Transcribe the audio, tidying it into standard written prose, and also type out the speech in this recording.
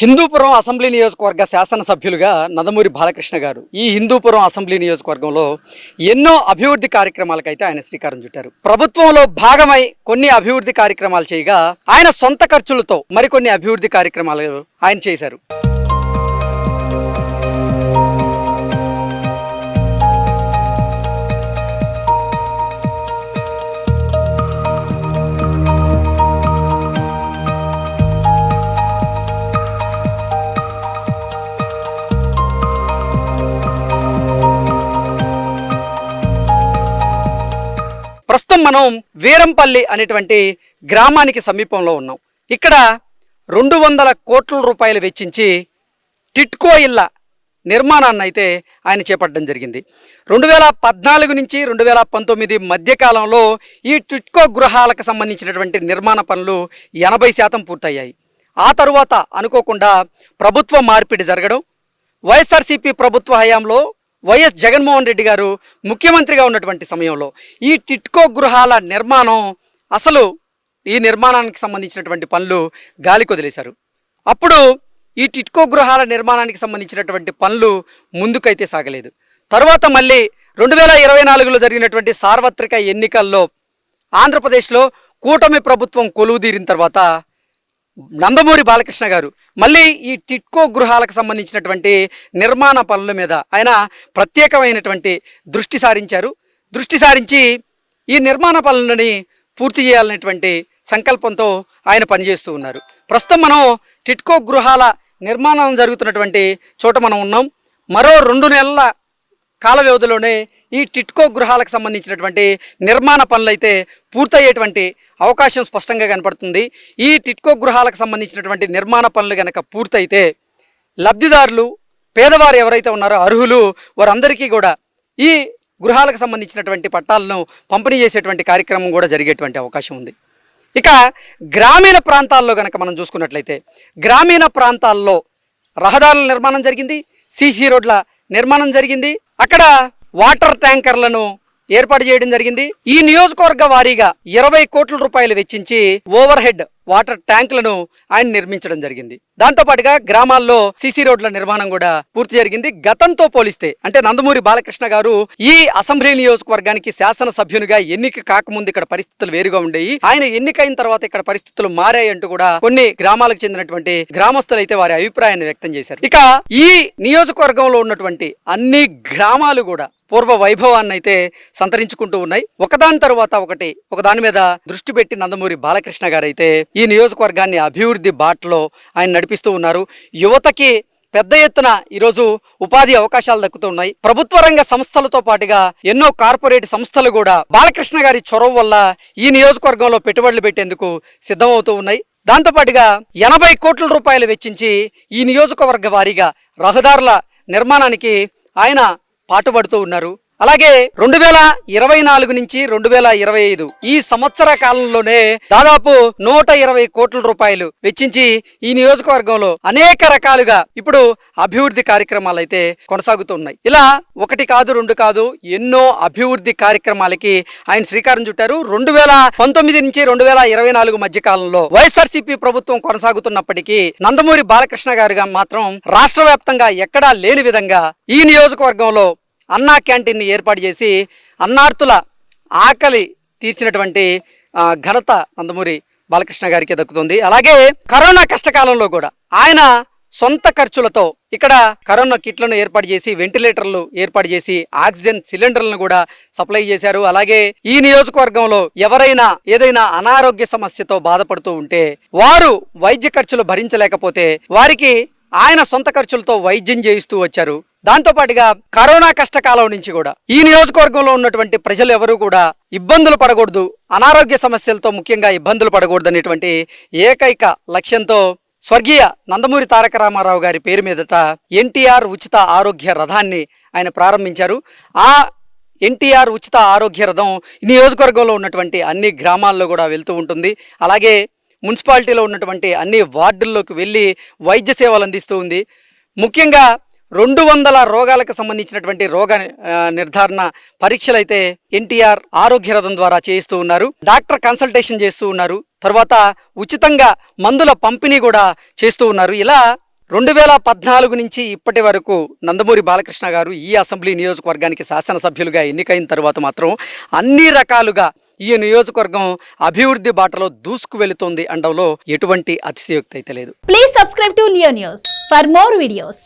Hindupuram assembly నియోజకవర్గ శాసనసభ్యులుగా నందమూరి బాలకృష్ణ గారు ఈ హిందూపురం అసెంబ్లీ నియోజకవర్గంలో ఎన్నో అభివృద్ధి కార్యక్రమాలకైతే ఆయన శ్రీకారం చుట్టారు. ప్రభుత్వంలో భాగమై కొన్ని అభివృద్ధి కార్యక్రమాలు చేయగా ఆయన సొంత ఖర్చులతో మరికొన్ని అభివృద్ధి కార్యక్రమాలు ఆయన చేశారు. ప్రస్తుతం మనం వీరంపల్లి అనేటువంటి గ్రామానికి సమీపంలో ఉన్నాం. ఇక్కడ 200 కోట్ల రూపాయలు వెచ్చించి టిట్కో ఇళ్ల నిర్మాణాన్ని అయితే ఆయన చేపట్టడం జరిగింది. 2014 నుంచి 2019 మధ్యకాలంలో ఈ టిట్కో గృహాలకు సంబంధించినటువంటి నిర్మాణ పనులు 80% పూర్తయ్యాయి. ఆ తరువాత అనుకోకుండా ప్రభుత్వ మార్పిడి జరగడం, వైఎస్ఆర్సీపీ ప్రభుత్వ హయాంలో వైఎస్ జగన్మోహన్ రెడ్డి గారు ముఖ్యమంత్రిగా ఉన్నటువంటి సమయంలో ఈ టిట్కో గృహాల నిర్మాణం అసలు ఈ నిర్మాణానికి సంబంధించినటువంటి పనులు గాలి కొదిలేశారు. అప్పుడు ఈ టిట్కో గృహాల నిర్మాణానికి సంబంధించినటువంటి పనులు ముందుకైతే సాగలేదు. తర్వాత మళ్ళీ 2024లో జరిగినటువంటి సార్వత్రిక ఎన్నికల్లో ఆంధ్రప్రదేశ్లో కూటమి ప్రభుత్వం కొలువుదీరిన తర్వాత నందమూరి బాలకృష్ణ గారు మళ్ళీ ఈ టిట్కో గృహాలకు సంబంధించినటువంటి నిర్మాణ పనుల మీద ఆయన ప్రత్యేకమైనటువంటి దృష్టి సారించి ఈ నిర్మాణ పనులని పూర్తి చేయాలనేటువంటి సంకల్పంతో ఆయన పనిచేస్తూ ఉన్నారు. ప్రస్తుతం మనం టిట్కో గృహాల నిర్మాణం జరుగుతున్నటువంటి చోట మనం ఉన్నాం. మరో 2 నెలల కాల వ్యవధిలోనే ఈ టిట్కో గృహాలకు సంబంధించినటువంటి నిర్మాణ పనులు అయితే పూర్తయ్యేటువంటి అవకాశం స్పష్టంగా కనపడుతుంది. ఈ టిట్కో గృహాలకు సంబంధించినటువంటి నిర్మాణ పనులు కనుక పూర్తయితే లబ్ధిదారులు, పేదవారు ఎవరైతే ఉన్నారో అర్హులు, వారందరికీ కూడా ఈ గృహాలకు సంబంధించినటువంటి పట్టాలను పంపిణీ చేసేటువంటి కార్యక్రమం కూడా జరిగేటువంటి అవకాశం ఉంది. ఇక గ్రామీణ ప్రాంతాల్లో కనుక మనం చూసుకున్నట్లయితే గ్రామీణ ప్రాంతాల్లో రహదారుల నిర్మాణం జరిగింది, సీసీ రోడ్ల నిర్మాణం జరిగింది, అక్కడ వాటర్ ట్యాంకర్లను ఏర్పాటు చేయడం జరిగింది. ఈ నియోజకవర్గ వారీగా 20 కోట్ల రూపాయలు వెచ్చించి ఓవర్ హెడ్ వాటర్ ట్యాంకులను ఆయన నిర్మించడం జరిగింది. దాంతో పాటుగా గ్రామాల్లో సీసీ రోడ్ల నిర్మాణం కూడా పూర్తి జరిగింది. గతంతో పోలిస్తే అంటే నందమూరి బాలకృష్ణ గారు ఈ అసెంబ్లీ నియోజకవర్గానికి శాసనసభ్యునిగా ఎన్నిక కాకముందు ఇక్కడ పరిస్థితులు వేరుగా ఉండేవి. ఆయన ఎన్నికైన తర్వాత ఇక్కడ పరిస్థితులు మారాయంటూ కూడా కొన్ని గ్రామాలకు చెందినటువంటి గ్రామస్తులు అయితే వారి అభిప్రాయాన్ని వ్యక్తం చేశారు. ఇక ఈ నియోజకవర్గంలో ఉన్నటువంటి అన్ని గ్రామాలు కూడా పూర్వ వైభవాన్ని అయితే సంతరించుకుంటూ ఉన్నాయి. ఒకదాని తర్వాత ఒకదాని మీద దృష్టి పెట్టి నందమూరి బాలకృష్ణ గారు అయితే ఈ నియోజకవర్గాన్ని అభివృద్ధి బాటలో ఆయన నడిపిస్తూ ఉన్నారు. యువతకి పెద్ద ఎత్తున ఈరోజు ఉపాధి అవకాశాలు దక్కుతున్నాయి. ప్రభుత్వ రంగ సంస్థలతో పాటుగా ఎన్నో కార్పొరేట్ సంస్థలు కూడా బాలకృష్ణ గారి చొరవ వల్ల ఈ నియోజకవర్గంలో పెట్టుబడులు పెట్టేందుకు సిద్ధమవుతూ ఉన్నాయి. దాంతోపాటుగా 80 కోట్ల రూపాయలు వెచ్చించి ఈ నియోజకవర్గ వారీగా రహదారుల నిర్మాణానికి ఆయన పాటుపడుతూ ఉన్నారు. అలాగే 2024 నుంచి 2025 ఈ సంవత్సర కాలంలోనే దాదాపు 120 కోట్ల రూపాయలు వెచ్చించి ఈ నియోజకవర్గంలో అనేక రకాలుగా ఇప్పుడు అభివృద్ధి కార్యక్రమాలు అయితే కొనసాగుతున్నాయి. ఇలా 1 కాదు 2 కాదు ఎన్నో అభివృద్ధి కార్యక్రమాలకి ఆయన శ్రీకారం చుట్టారు. 2019 నుంచి 2024 మధ్య కాలంలో వైఎస్ఆర్సీపీ ప్రభుత్వం కొనసాగుతున్నప్పటికీ నందమూరి బాలకృష్ణ గారుగా మాత్రం రాష్ట్ర వ్యాప్తంగా ఎక్కడా లేని విధంగా ఈ నియోజకవర్గంలో అన్నా క్యాంటీన్ని ఏర్పాటు చేసి అన్నార్తుల ఆకలి తీర్చినటువంటి ఘనత నందమూరి బాలకృష్ణ గారికి దక్కుతుంది. అలాగే కరోనా కష్టకాలంలో కూడా ఆయన సొంత ఖర్చులతో ఇక్కడ కరోనా కిట్లను ఏర్పాటు చేసి, వెంటిలేటర్లు ఏర్పాటు చేసి, ఆక్సిజన్ సిలిండర్లను కూడా సప్లై చేశారు. అలాగే ఈ నియోజకవర్గంలో ఎవరైనా ఏదైనా అనారోగ్య సమస్యతో బాధపడుతూ ఉంటే వారు వైద్య ఖర్చులు భరించలేకపోతే వారికి ఆయన సొంత ఖర్చులతో వైద్యం చేయిస్తూ వచ్చారు. దాంతోపాటుగా కరోనా కష్టకాలం నుంచి కూడా ఈ నియోజకవర్గంలో ఉన్నటువంటి ప్రజలు ఎవరు కూడా ఇబ్బందులు పడకూడదు, అనారోగ్య సమస్యలతో ముఖ్యంగా ఇబ్బందులు పడకూడదు అనేటువంటి ఏకైక లక్ష్యంతో స్వర్గీయ నందమూరి తారక రామారావు గారి పేరు మీదట ఎన్టీఆర్ ఉచిత ఆరోగ్య రథాన్ని ఆయన ప్రారంభించారు. ఆ ఎన్టీఆర్ ఉచిత ఆరోగ్య రథం నియోజకవర్గంలో ఉన్నటువంటి అన్ని గ్రామాల్లో కూడా వెళ్తూ ఉంటుంది. అలాగే మున్సిపాలిటీలో ఉన్నటువంటి అన్ని వార్డుల్లోకి వెళ్ళి వైద్య సేవలు అందిస్తూ ఉంది. ముఖ్యంగా 200 రోగాలకు సంబంధించినటువంటి రోగ నిర్ధారణ పరీక్షలు అయితే ఎన్టీఆర్ ఆరోగ్య రథం ద్వారా చేయిస్తూ ఉన్నారు. డాక్టర్ కన్సల్టేషన్ చేస్తూ ఉన్నారు. తర్వాత ఉచితంగా మందుల పంపిణీ కూడా చేస్తూ ఉన్నారు. ఇలా 2014 నుంచి ఇప్పటి వరకు నందమూరి బాలకృష్ణ గారు ఈ అసెంబ్లీ నియోజకవర్గానికి శాసనసభ్యులుగా ఎన్నికైన తర్వాత మాత్రం అన్ని రకాలుగా ఈ నియోజకవర్గం అభివృద్ధి బాటలో దూసుకు వెళుతోంది అనడంలో ఎటువంటి అతిశయోక్తి అయితే లేదు. Please subscribe to Leo news for more videos.